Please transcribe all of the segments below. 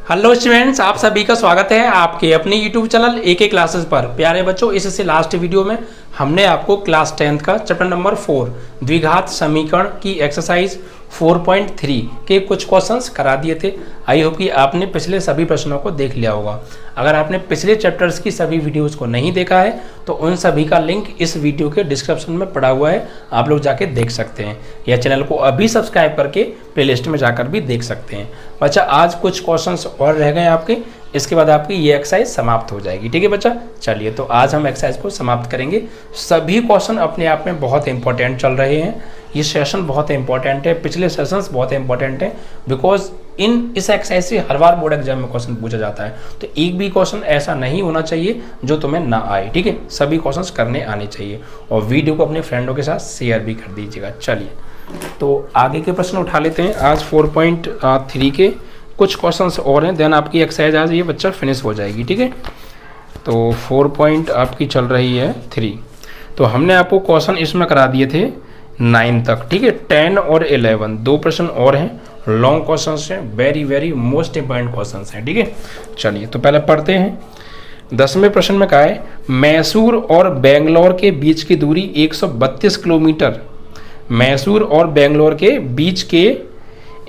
Hello students, आप सभी का स्वागत है आपके अपने यूट्यूब चैनल AK क्लासेस पर। प्यारे बच्चों, इससे लास्ट वीडियो में हमने आपको क्लास 10th का चैप्टर नंबर 4 द्विघात समीकरण की एक्सरसाइज 4.3 के कुछ क्वेश्चंस करा दिए थे। आई होप कि आपने पिछले सभी प्रश्नों को देख लिया होगा। अगर आपने पिछले चैप्टर्स की सभी वीडियोज़ को नहीं देखा है तो उन सभी का लिंक इस वीडियो के डिस्क्रिप्शन में पड़ा हुआ है, आप लोग जाके देख सकते हैं, या चैनल को अभी सब्सक्राइब करके प्लेलिस्ट में जाकर भी देख सकते हैं। बच्चा, आज कुछ क्वेश्चंस और रह गए आपके, इसके बाद आपकी ये एक्सरसाइज समाप्त हो जाएगी। ठीक है बच्चा, चलिए तो आज हम एक्सरसाइज को समाप्त करेंगे। सभी क्वेश्चन अपने आप में बहुत इंपॉर्टेंट चल रहे हैं। ये सेशन बहुत इंपॉर्टेंट है, पिछले सेशंस बहुत इंपॉर्टेंट है, बिकॉज इस एक्सरसाइज से हर बार बोर्ड एग्जाम में क्वेश्चन पूछा जाता है। तो एक भी क्वेश्चन ऐसा नहीं होना चाहिए जो तुम्हें ना आए। ठीक है, सभी क्वेश्चन करने आने चाहिए, और वीडियो को अपने फ्रेंडों के साथ शेयर भी कर दीजिएगा। चलिए तो आगे के प्रश्न उठा लेते हैं। आज 4.3 के कुछ क्वेश्चंस और हैं, देन आपकी एक्सरसाइज आज ये बच्चा फिनिश हो जाएगी। ठीक है, तो 4 आपकी चल रही है 3। तो हमने आपको क्वेश्चन इसमें करा दिए थे 9 तक। ठीक है, 10 और 11 दो प्रश्न और हैं, लॉन्ग क्वेश्चंस हैं, वेरी मोस्ट इंपॉर्टेंट क्वेश्चंस हैं। ठीक है, चलिए तो पहले पढ़ते हैं। 10वें प्रश्न में कहा है, मैसूर और बेंगलोर के बीच की दूरी 132 किलोमीटर। मैसूर और बेंगलोर के बीच के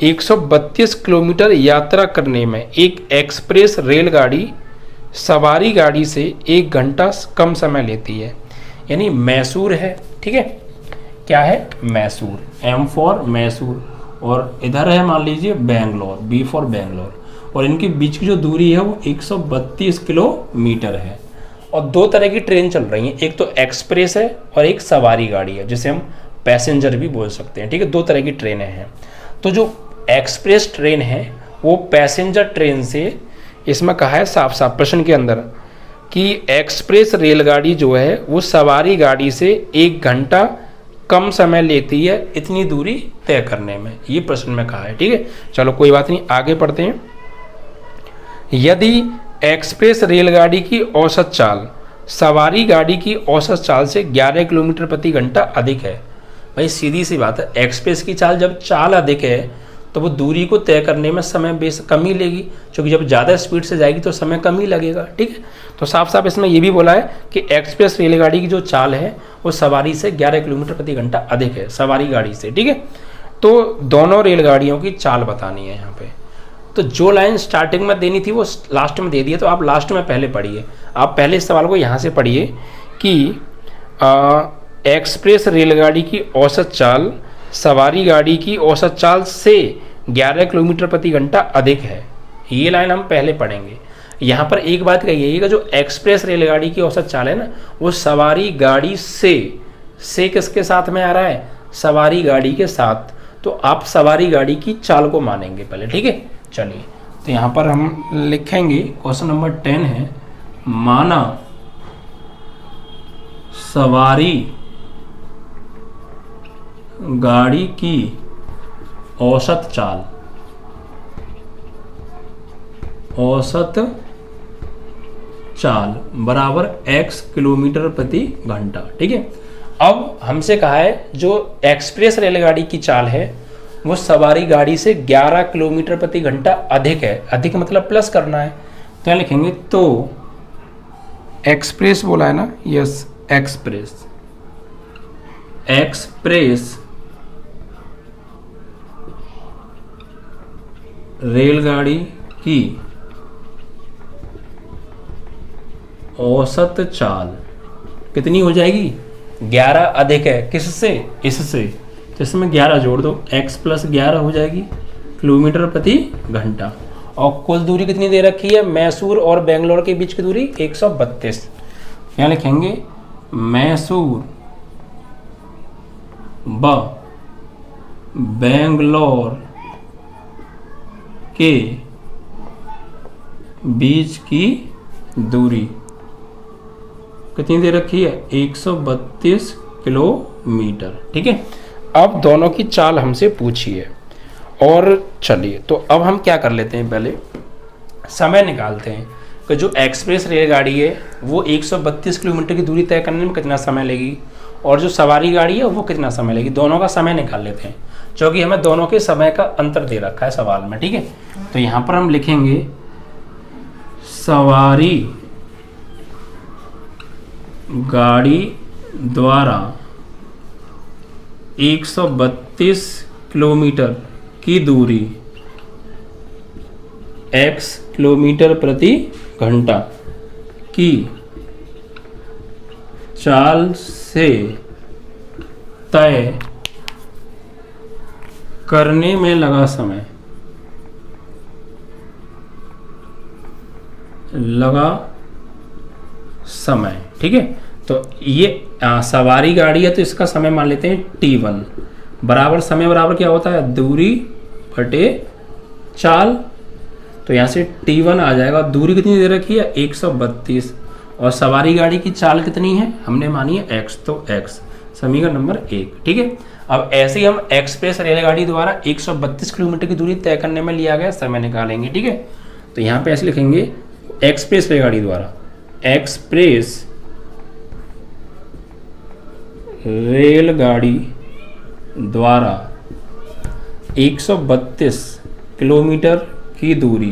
132 किलोमीटर यात्रा करने में एक एक्सप्रेस रेलगाड़ी सवारी गाड़ी से 1 घंटा कम समय लेती है। यानी मैसूर है, ठीक है, क्या है मैसूर, M फॉर मैसूर, और इधर है मान लीजिए बेंगलोर, B फॉर बेंगलोर, और इनके बीच की जो दूरी है वो 132 किलोमीटर है। और दो तरह की ट्रेन चल रही हैं, एक तो एक्सप्रेस है और एक सवारी गाड़ी है, जिसे हम पैसेंजर भी बोल सकते हैं। ठीक है, दो तरह की ट्रेनें हैं। तो जो एक्सप्रेस ट्रेन है वो पैसेंजर ट्रेन से, इसमें कहा है साफ साफ प्रश्न के अंदर कि एक्सप्रेस रेलगाड़ी जो है वो सवारी गाड़ी से 1 घंटा कम समय लेती है इतनी दूरी तय करने में, ये प्रश्न में कहा है। ठीक है, चलो कोई बात नहीं, आगे पढ़ते हैं। यदि एक्सप्रेस रेलगाड़ी की औसत चाल सवारी गाड़ी की औसत चाल से 11 किलोमीटर प्रति घंटा अधिक है। भाई सीधी सी बात है, एक्सप्रेस की चाल अधिक है तो वो दूरी को तय करने में समय कम ही लेगी, क्योंकि जब ज़्यादा स्पीड से जाएगी तो समय कम ही लगेगा। ठीक है, तो साफ साफ इसमें ये भी बोला है कि एक्सप्रेस रेलगाड़ी की जो चाल है वो सवारी से 11 किलोमीटर प्रति घंटा अधिक है, सवारी गाड़ी से। ठीक है, तो दोनों रेलगाड़ियों की चाल बतानी है यहाँ पे। तो जो लाइन स्टार्टिंग में देनी थी वो लास्ट में दे दी है, तो आप लास्ट में पहले पढ़िए। आप पहले इस सवाल को यहाँ से पढ़िए कि एक्सप्रेस रेलगाड़ी की औसत चाल सवारी गाड़ी की औसत चाल से 11 किलोमीटर प्रति घंटा अधिक है। ये लाइन हम पहले पढ़ेंगे। यहाँ पर एक बात कहिएगा, जो एक्सप्रेस रेलगाड़ी की औसत चाल है ना, वो सवारी गाड़ी से किसके साथ में आ रहा है, सवारी गाड़ी के साथ। तो आप सवारी गाड़ी की चाल को मानेंगे पहले। ठीक है, चलिए तो यहाँ पर हम लिखेंगे क्वेश्चन नंबर 10 है, माना सवारी गाड़ी की औसत चाल बराबर x किलोमीटर प्रति घंटा। ठीक है, अब हमसे कहा है जो एक्सप्रेस रेलगाड़ी की चाल है वो सवारी गाड़ी से 11 किलोमीटर प्रति घंटा अधिक है। अधिक मतलब प्लस करना है, तो क्या लिखेंगे, तो एक्सप्रेस बोला है ना, यस एक्सप्रेस रेलगाड़ी की औसत चाल कितनी हो जाएगी, 11 अधिक है किससे, इससे, तो इसमें 11 जोड़ दो, x + 11 हो जाएगी किलोमीटर प्रति घंटा। और कुल दूरी कितनी दे रखी है, मैसूर और बेंगलोर के बीच की दूरी 132। यहाँ लिखेंगे मैसूर बेंगलोर के बीच की दूरी कितनी दे रखी है, 132 किलोमीटर। ठीक है, अब दोनों की चाल हमसे पूछिए। और चलिए तो अब हम क्या कर लेते हैं, पहले समय निकालते हैं कि जो एक्सप्रेस रेलगाड़ी है वो 132 किलोमीटर की दूरी तय करने में कितना समय लेगी, और जो सवारी गाड़ी है वो कितना समय लेगी। दोनों का समय निकाल लेते हैं, क्योंकि हमें दोनों के समय का अंतर दे रखा है सवाल में। ठीक है, तो यहाँ पर हम लिखेंगे सवारी गाड़ी द्वारा 132 किलोमीटर की दूरी x किलोमीटर प्रति घंटा की चाल से तय करने में लगा समय, ठीक है। तो ये सवारी गाड़ी है तो इसका समय मान लेते हैं t1 बराबर समय बराबर क्या होता है, दूरी बटे चाल। तो यहाँ से t1 आ जाएगा, दूरी कितनी दे रखी है 132 और सवारी गाड़ी की चाल कितनी है हमने मानी है x, तो x समीकरण नंबर 1, ठीक है। अब ऐसे ही हम एक्सप्रेस रेलगाड़ी द्वारा 132 किलोमीटर की दूरी तय करने में लिया गया समय निकालेंगे, ठीक है। तो यहाँ पे ऐसे लिखेंगे एक्सप्रेस रेलगाड़ी द्वारा, एक्सप्रेस रेलगाड़ी द्वारा 132 किलोमीटर की दूरी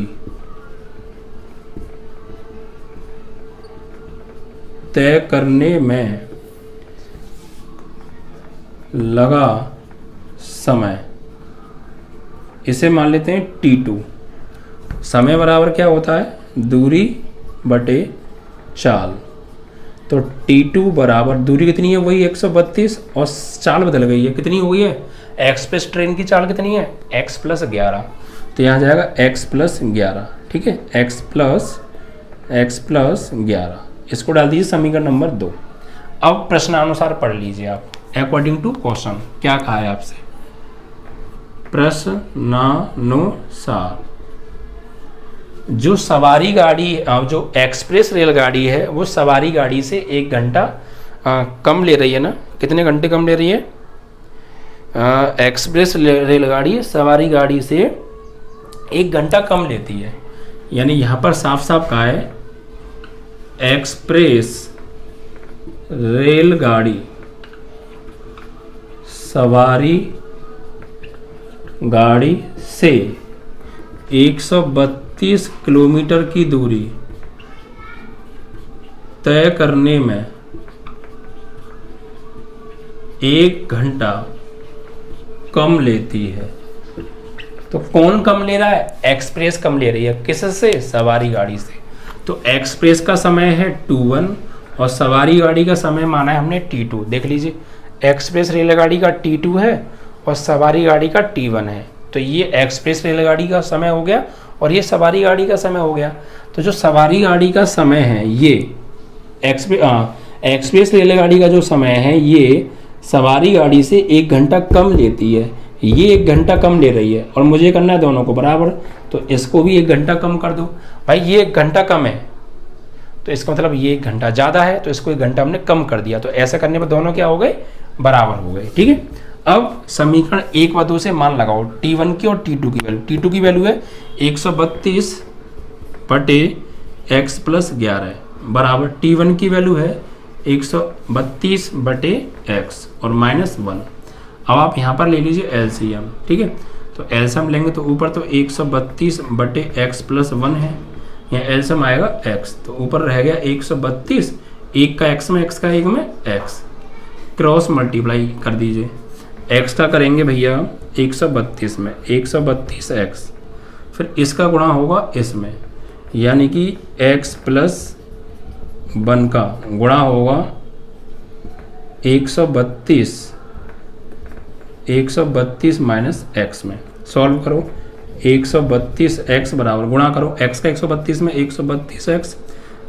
तय करने में लगा समय, इसे मान लेते हैं t2। समय बराबर क्या होता है, दूरी बटे चाल। तो t2 बराबर दूरी कितनी है वही 132 और चाल बदल गई है, कितनी हो गई है, एक्सप्रेस ट्रेन की चाल कितनी है x प्लस 11। तो यहाँ जाएगा x प्लस 11, ठीक है, x प्लस 11। इसको डाल दीजिए समीकरण नंबर 2। अब प्रश्नानुसार पढ़ लीजिए आप, अकॉर्डिंग टू क्वेश्चन क्या कहा है आपसे। प्रश्नानुसार जो सवारी गाड़ी, जो एक्सप्रेस रेलगाड़ी है वो सवारी गाड़ी से 1 घंटा कम ले रही है ना, कितने घंटे कम ले रही है, एक्सप्रेस रेलगाड़ी सवारी गाड़ी से 1 घंटा कम लेती है। यानी यहाँ पर साफ साफ कहा है एक्सप्रेस रेलगाड़ी सवारी गाड़ी से 132 किलोमीटर की दूरी तय करने में 1 घंटा कम लेती है। तो कौन कम ले रहा है, एक्सप्रेस कम ले रही है, किससे, सवारी गाड़ी से। तो एक्सप्रेस का समय है 21 और सवारी गाड़ी का समय माना है हमने t2। देख लीजिए एक्सप्रेस रेलगाड़ी का t2 है और सवारी गाड़ी का t1 है। तो ये एक्सप्रेस रेलगाड़ी का समय हो गया और ये सवारी गाड़ी का समय हो गया। तो जो सवारी गाड़ी का समय है ये एक्सप्रेस रेलगाड़ी का जो समय है ये सवारी गाड़ी से 1 घंटा कम लेती है, ये 1 घंटा कम ले रही है और मुझे करना है दोनों को बराबर। तो इसको भी 1 घंटा कम कर दो भाई, ये 1 घंटा कम है तो इसका मतलब ये 1 घंटा ज़्यादा है, तो इसको 1 घंटा हमने कम कर दिया। तो ऐसा करने पर दोनों क्या हो गए, बराबर हो गए, ठीक है। अब समीकरण 1 व 2 से मान लगाओ t1 की और t2 की वैल्यू। t2 की वैल्यू है 132 बटे x प्लस 11 बराबर t1 की वैल्यू है 132 बटे x और -1। अब आप यहाँ पर ले लीजिए एलसीएम, ठीक है। तो एलसीएम लेंगे तो ऊपर तो 132 बटे x प्लस 1 है, यहाँ एलसीएम आएगा x, तो ऊपर रह गया 132, 1 का x में, x का 1 में x, क्रॉस मल्टीप्लाई कर दीजिए। x का करेंगे भैया 132 में 132x, फिर इसका गुणा होगा इसमें, यानी कि x प्लस 1 का गुणा होगा 132 माइनस x में। सॉल्व करो 132x बराबर गुणा करो x का 132 में 132x,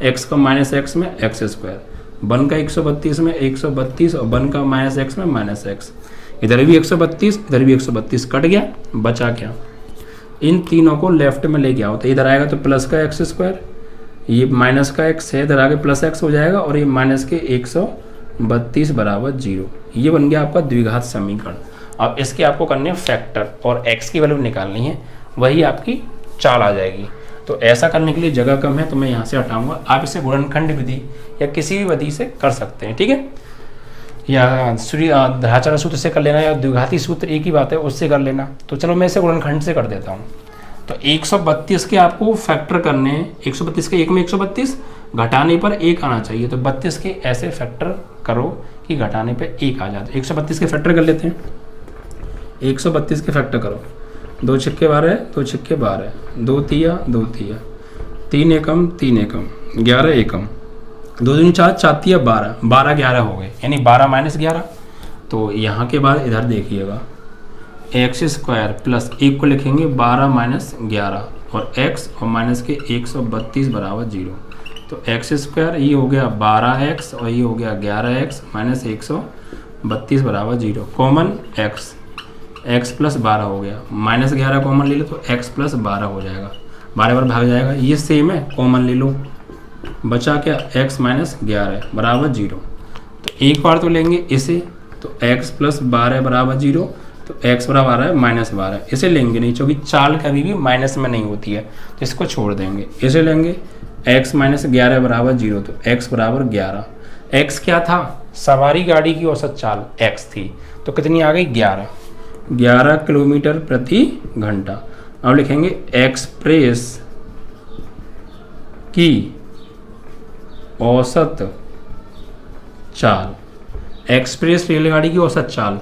x का माइनस x में x स्क्वायर, 1 का 132 में 132 और 1 का माइनस x में माइनस x। इधर भी 132 इधर भी 132, कट गया, बचा क्या, इन तीनों को लेफ्ट में लेके आओ। तो इधर आएगा तो प्लस का x स्क्वायर, ये माइनस का x है, इधर आगे प्लस x हो जाएगा और ये माइनस के 132 बराबर 0। ये बन गया आपका द्विघात समीकरण। अब इसके आपको करने फैक्टर और x की वैल्यू निकालनी है, वही आपकी चाल आ जाएगी। तो ऐसा करने के लिए जगह कम है तो मैं यहाँ से हटाऊंगा। आप इसे गुणनखंड विधि या किसी भी विधि से कर सकते हैं, ठीक है, या धाचारा सूत्र से कर लेना या द्विघाती सूत्र एक ही बात है, उससे कर लेना। तो चलो मैं इसे गुणनखंड से कर देता हूँ। तो 132 के आपको फैक्टर करने हैं, 132 के 1 में 132 घटाने पर 1 आना चाहिए, तो 32 के ऐसे फैक्टर करो कि घटाने पे 1 आ जाए। तो 132 के फैक्टर कर लेते हैं, 132 के फैक्टर करो, 2 छक्के 12, 2 छक्के 12, 2 तिया 2 तिया, 3 एकम 3 एकम, 11 एकम, 2 दूनी 4, 4 तिया 12, 12 11 हो गए, यानी 12 माइनस 11। तो यहाँ के बाद इधर देखिएगा, एक्स स्क्वायर प्लस 1 को लिखेंगे 12 माइनस 11 और x और माइनस के 132 बराबर 0। तो एक्स स्क्वायर ये हो गया 12x और ये हो गया 11x माइनस 132 बराबर 0। कॉमन x प्लस 12 हो गया, माइनस 11 कॉमन ले लो तो x प्लस 12 हो जाएगा, 12 बार भाग जाएगा, ये सेम है, कॉमन ले लो, बचा क्या x माइनस 11 बराबर 0। तो एक बार तो लेंगे इसे, तो x प्लस 12 बराबर 0, तो x बराबर आ रहा है माइनस 12, इसे लेंगे नहीं क्योंकि चाल कभी भी माइनस में नहीं होती है, तो इसको छोड़ देंगे। इसे लेंगे x माइनस 11 बराबर 0, तो x बराबर 11। x क्या था? सवारी गाड़ी की औसत चाल x थी, तो कितनी आ गई? 11 किलोमीटर प्रति घंटा। अब लिखेंगे एक्सप्रेस की औसत चाल, एक्सप्रेस रेलगाड़ी की औसत चाल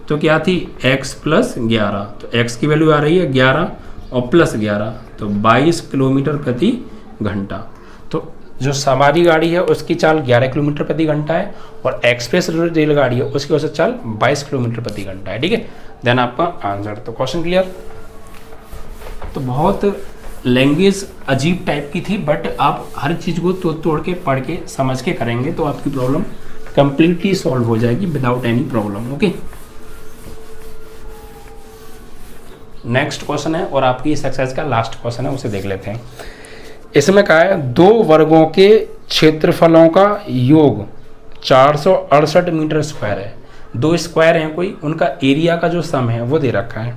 तो क्या थी? x प्लस 11, तो x की वैल्यू आ रही है 11 और प्लस 11, तो 22 किलोमीटर प्रति घंटा। तो जो सवारी गाड़ी है उसकी चाल 11 किलोमीटर प्रति घंटा है और एक्सप्रेस रेलगाड़ी है उसकी औसत चाल 22 किलोमीटर प्रति घंटा है। ठीक है, देन आपका आंसर। तो क्वेश्चन क्लियर। तो बहुत लैंग्वेज अजीब टाइप की थी, बट आप हर चीज़ को तोड़ के पढ़ के समझ के करेंगे तो आपकी प्रॉब्लम कंप्लीटली सॉल्व हो जाएगी without any problem. Okay, next question है और आपकी इस एक्सरसाइज का लास्ट क्वेश्चन है, उसे देख लेते हैं। इसमें कहा है 2 वर्गों के क्षेत्रफलों का योग 468 मीटर स्क्वायर है। 2 स्क्वायर हैं कोई, उनका एरिया का जो सम है वो दे रखा है।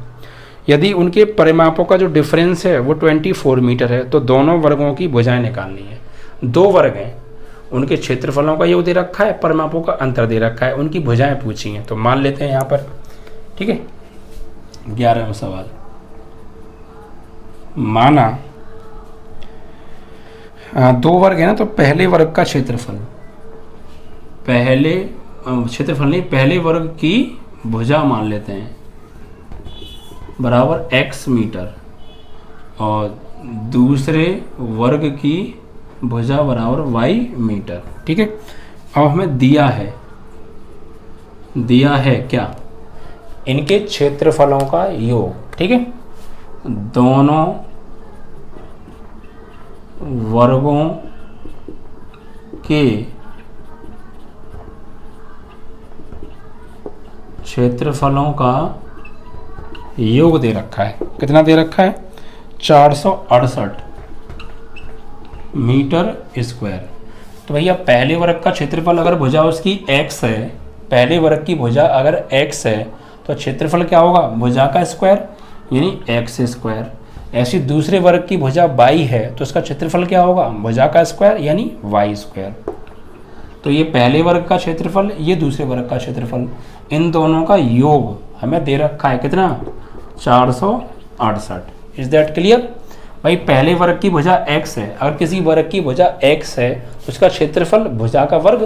यदि उनके परिमापों का जो डिफरेंस है वो 24 मीटर है, तो दोनों वर्गों की भुजाएं निकालनी है। 2 वर्ग हैं, उनके क्षेत्रफलों का योग दे रखा है, परिमापों का अंतर दे रखा है, उनकी भुजाएं पूछी हैं। तो मान लेते हैं यहाँ पर, ठीक है, 11वां सवाल। माना 2 वर्ग है ना, तो पहले वर्ग का क्षेत्रफल, पहले वर्ग की भुजा मान लेते हैं बराबर x मीटर और दूसरे वर्ग की भुजा बराबर y मीटर। ठीक है, अब हमें दिया है क्या? इनके क्षेत्रफलों का योग। ठीक है, दोनों वर्गों के क्षेत्रफलों का योग दे रखा है। कितना दे रखा है? 468 मीटर स्क्वायर। तो भैया पहले वर्ग का क्षेत्रफल अगर भुजा उसकी x है, पहले वर्ग की भुजा अगर x है तो क्षेत्रफल क्या होगा? भुजा का स्क्वायर यानी x स्क्वायर। ऐसी दूसरे वर्ग की भुजा y है तो उसका क्षेत्रफल क्या होगा? भुजा का स्क्वायर यानी y स्क्वायर। तो ये पहले वर्ग का क्षेत्रफल, ये दूसरे वर्ग का क्षेत्रफल, इन दोनों का योग हमें दे रखा है कितना? 468। Is that clear? भाई पहले वर्ग की भुजा x है, अगर किसी वर्ग की भुजा x है तो उसका क्षेत्रफल भुजा का वर्ग,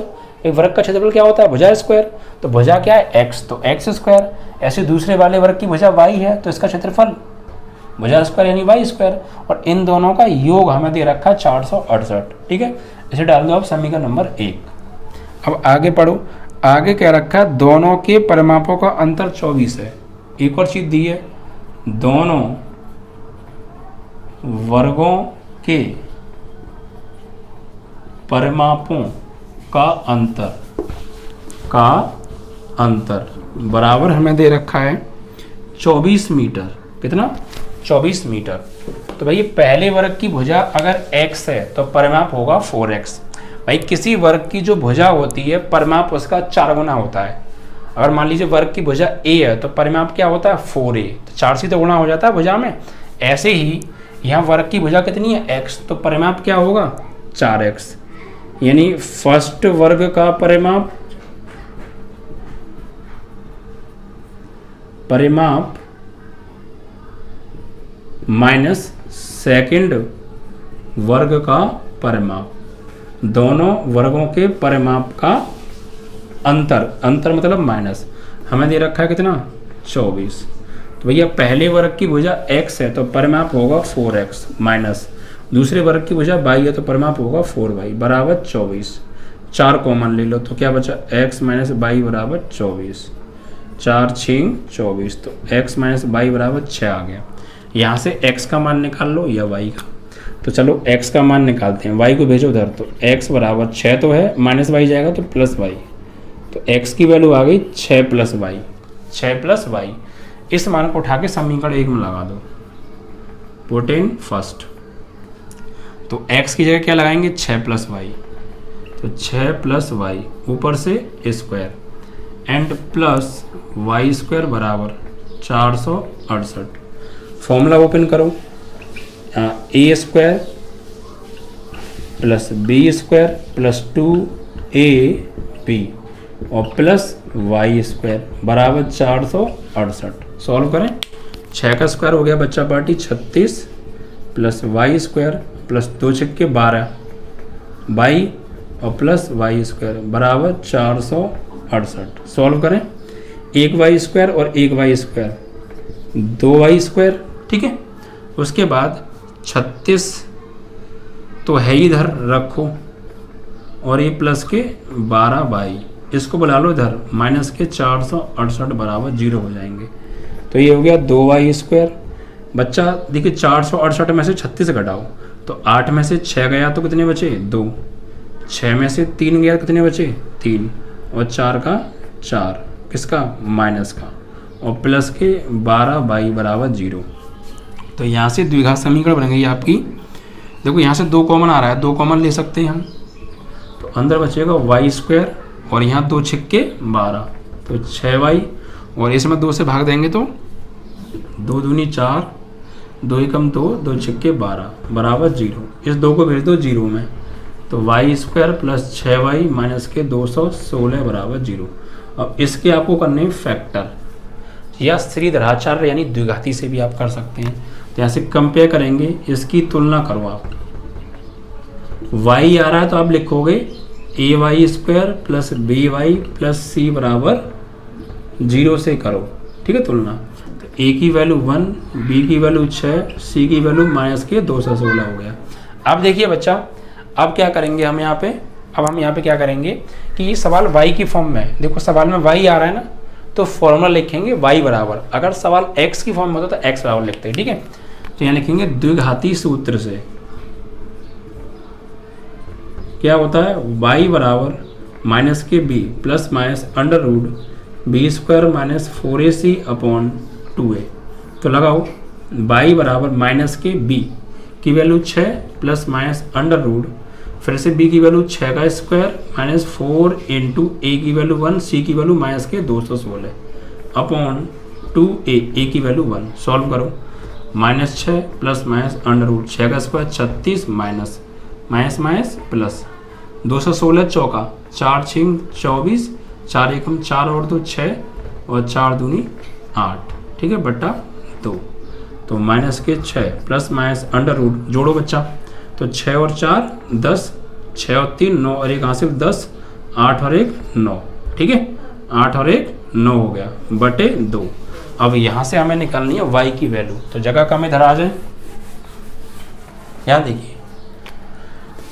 एक वर्ग का क्षेत्रफल क्या होता है? भुजा स्क्वायर। तो भुजा क्या है? x, तो x स्क्वायर। ऐसे दूसरे वाले वर्ग की भुजा y है तो इसका क्षेत्रफल भुजा स्क्वायर यानी y स्क्वायर, और इन दोनों का योग हमें दे रखा है 468। ठीक है, इसे डाल दो आप समीकरण नंबर 1। अब आगे पढ़ो, आगे क्या रखा है? दोनों के परिमापों का अंतर 24 है। एक और चीज दी है, दोनों वर्गों के परिमापों का अंतर बराबर हमें दे रखा है 24 मीटर। कितना? 24 मीटर। तो भाई पहले वर्ग की भुजा अगर x है तो परिमाप होगा 4x। भाई किसी वर्ग की जो भुजा होती है परिमाप उसका 4 गुना होता है। अगर मान लीजिए वर्ग की भुजा a है तो परिमाप क्या होता है? 4a, तो 4 से तो गुना हो जाता है भुजा में। ऐसे ही यहाँ वर्ग की भुजा कितनी है? x, तो परिमाप क्या होगा? 4x, यानी फर्स्ट वर्ग का परिमाप माइनस सेकंड वर्ग का परिमाप, दोनों वर्गों के परिमाप का अंतर मतलब माइनस। हमें दे रखा है कितना 24। तो भैया पहले वर्ग की भुजा x है तो परिमाप होगा 4x माइनस दूसरे वर्ग की भुजा y है तो परिमाप होगा 4y बराबर 24। 4 कॉमन ले लो तो क्या बचा x माइनस y बराबर 24। 4 6 24 तो x माइनस y बराबर 6 आ गया। यहाँ से x का मान निकाल लो या y का। तो चलो x का मान निकालते हैं, y को भेजो उधर। तो x बराबर 6 तो है, माइनस y जाएगा तो प्लस y। तो x की वैल्यू आ गई 6 प्लस y, 6 प्लस y। इस मान को उठा के समीकरण 1 में लगा दो, पुट इन फर्स्ट। तो x की जगह क्या लगाएंगे 6 प्लस y, तो 6 प्लस y ऊपर से square and plus y square बराबर 468। फॉर्मूला ओपन करो, a square plus b square plus 2ab और प्लस वाई स्क्वायर बराबर 468। सॉल्व करें, 6 का स्क्वायर हो गया बच्चा party 36 plus Y square plus 2 छक्के 12 बाई और प्लस वाई स्क्वायर बराबर 468। सॉल्व करें, एक वाई स्क्वायर और एक वाई स्क्वायर 2 वाई स्क्वायर, ठीक है। उसके बाद 36 तो है इधर रखो और ये प्लस के 12 बाई, इसको बुला लो इधर, माइनस के 468 बराबर 0 हो जाएंगे। तो ये हो गया 2 वाई स्क्वायर। बच्चा देखिए 468 में से 36 घटाओ तो 8 में से 6 गया तो कितने बचे 2, 6 में से 3 गया कितने बचे 3 और 4 का 4 किसका माइनस का और प्लस के 12 बाई बराबर 0। तो यहाँ से द्विघात समीकरण बन गई आपकी। देखो यहाँ से 2 कॉमन आ रहा है, 2 कॉमन ले सकते हैं हम। तो अंदर बचेगा वाई स्क्वायर और यहाँ 2 छक्के 12 तो 6y और इसमें 2 से भाग देंगे तो 2 दूनी 4 2 एकम 2 2 छक्के 12 बराबर 0। इस 2 को भेज दो 0 में तो Y square plus 6y minus के 216 बराबर 0। अब इसके आपको करने फैक्टर या श्रीधराचार्य यानी द्विघाती से भी आप कर सकते हैं। तो यहाँ से कंपेयर करेंगे, इसकी तुलना करो आप। y आ रहा है तो आप लिखोगे a y square plus b y plus c बराबर 0 से करो, ठीक है तुलना। तो ए की वैल्यू 1, बी की वैल्यू 6, सी की वैल्यू माइनस के 216 हो गया। अब देखिए बच्चा, अब क्या करेंगे हम यहाँ पे, अब हम यहाँ पे क्या करेंगे कि ये सवाल y की फॉर्म में है। देखो सवाल में y आ रहा है ना, तो फॉर्मूला लिखेंगे y बराबर, अगर सवाल x की फॉर्म में होता तो x बराबर लिखते हैं, ठीक है। तो यहाँ लिखेंगे द्विघाती सूत्र से क्या होता है y बराबर माइनस के b plus minus under root B square minus 4ac upon 2a। तो लगाओ y बराबर माइनस के b की value 6 plus minus under root फिर से b की वैल्यू 6 का स्क्वायर माइनस 4 इंटू ए की वैल्यू 1 सी की वैल्यू माइनस के 216 अपॉन 2a ए की वैल्यू 1। सॉल्व करो, minus 6 plus minus under root 6 का square 36 minus minus minus plus 216 चौका 4 6 24 4 एकम 4 और 2 6 और 4 दूनी 8, ठीक है बट्टा 2। तो माइनस के 6 प्लस माइनस अंडर रूट जोड़ो बच्चा, तो 6 और 4 10, 6 और 3 9 और 1 हासिल 10, 8 और 1 9, ठीक है 8 और 1 9 हो गया बटे 2। अब यहाँ से हमें निकालनी है y की वैल्यू, तो जगह कम इधर आ जाए। यहाँ देखिए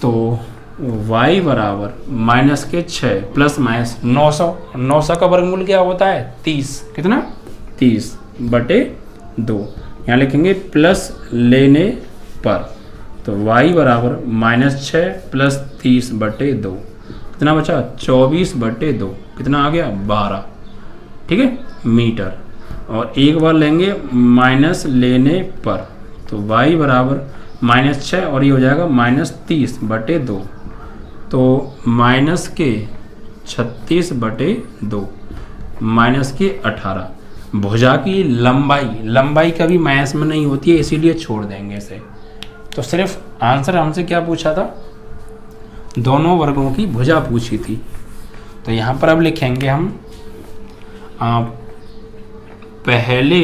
तो y बराबर माइनस के 6 प्लस माइनस 900 का वर्गमूल क्या होता है 30, कितना 30 बटे 2। यहाँ लिखेंगे प्लस लेने पर, तो y बराबर माइनस 6 प्लस 30 बटे 2 कितना बचा 24 बटे 2 कितना आ गया 12, ठीक है मीटर। और एक बार लेंगे माइनस लेने पर, तो y बराबर माइनस 6 और ये हो जाएगा माइनस 30 बटे 2, तो माइनस के 36 बटे 2 माइनस के 18। भुजा की लंबाई कभी माइनस में नहीं होती है, इसीलिए छोड़ देंगे इसे। तो सिर्फ आंसर हमसे क्या पूछा था, दोनों वर्गों की भुजा पूछी थी। तो यहाँ पर अब लिखेंगे हम पहले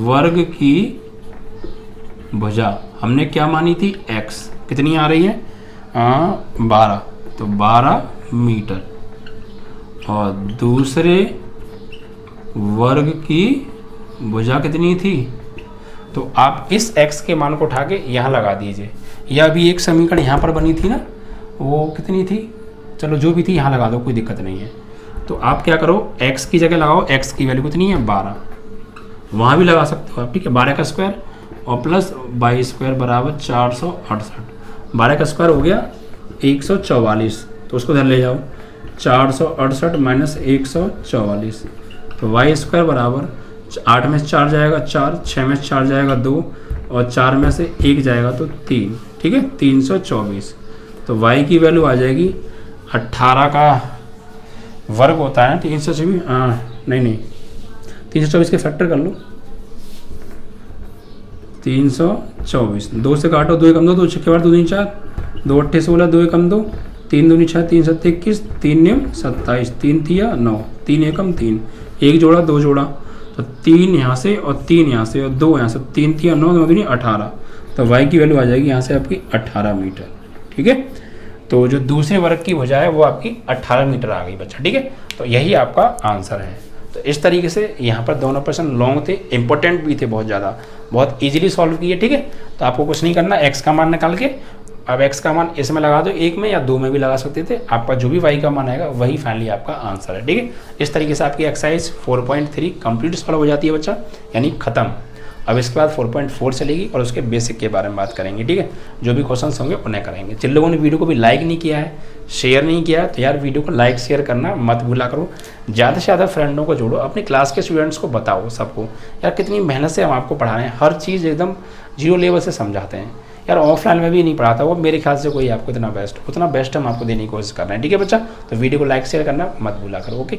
वर्ग की भुजा हमने क्या मानी थी, x कितनी आ रही है, 12, तो 12 मीटर, और दूसरे वर्ग की भुजा कितनी थी, तो आप इस x के मान को उठा के यहाँ लगा दीजिए। यह भी एक समीकरण यहाँ पर बनी थी ना, वो कितनी थी, चलो जो भी थी यहाँ लगा दो, कोई दिक्कत नहीं है। तो आप क्या करो, x की जगह लगाओ, x की वैल्यू कितनी है 12, वहाँ भी लगा सकते हो आप, ठीक है। 12 का स्क्वायर और प्लस 22 स्क्वायर बराबर 468, 12 का स्क्वायर हो गया 144, तो उसको ध्यान ले जाओ, 468 माइनस 144, तो वाई स्क्वायर बराबर 8 में से 4 जाएगा 4, 6 में से 4 जाएगा 2, और 4 में से 1 जाएगा तो 3, ठीक है, 324। तो y की वैल्यू आ जाएगी 18 का वर्ग होता है 324, नहीं 324 के फैक्टर कर लो, 324, 2 से काटो, 2 कम 2, 2 6 2 3 4, 2 8 16, 2 कम 2, 3 2 6, 3 7 21, 3 9 27, 3 थिया 9, 3 एकम 3, 1 जोड़ा 2 जोड़ा, तो 3 यहाँ से और 3 यहाँ से और 2 यहाँ से, 3 थिया 9, 9 दूनी 18, तो y की वैल्यू आ जाएगी यहाँ से आपकी 18 मीटर, ठीक है। तो जो दूसरे वर्ग की भुजा है वो आपकी 18 मीटर आ गई बच्चा, ठीक है। तो यही आपका आंसर है। तो इस तरीके से यहाँ पर दोनों प्रश्न लॉन्ग थे, इंपॉर्टेंट भी थे बहुत ज़्यादा, बहुत इजीली सॉल्व किए, ठीक है। तो आपको कुछ नहीं करना, x का मान निकाल के अब x का मान इसमें लगा दो, 1 में या 2 में भी लगा सकते थे, आपका जो भी y का मान आएगा वही फाइनली आपका आंसर है, ठीक है। इस तरीके से आपकी एक्सरसाइज 4.3 कंप्लीट सॉल्व हो जाती है बच्चा, यानी खत्म। अब इसके बाद 4.4 चलेगी और उसके बेसिक के बारे में बात करेंगे, ठीक है। जो भी क्वेश्चंस होंगे उन्हें करेंगे। जिन लोगों ने वीडियो को भी लाइक नहीं किया है, शेयर नहीं किया है, तो यार वीडियो को लाइक शेयर करना मत भूला करो, ज़्यादा से ज़्यादा फ्रेंडों को जोड़ो, अपने क्लास के स्टूडेंट्स को बताओ सबको, यार कितनी मेहनत से हम आपको पढ़ा रहे हैं, हर चीज़ एकदम जीरो लेवल से समझाते हैं। यार ऑफलाइन में भी नहीं पढ़ाता वो, मेरे ख्याल से कोई आपको उतना बेस्ट हम आपको देने की कोशिश कर रहे हैं, ठीक है बच्चा। तो वीडियो को लाइक शेयर करना मत भूला करो, ओके।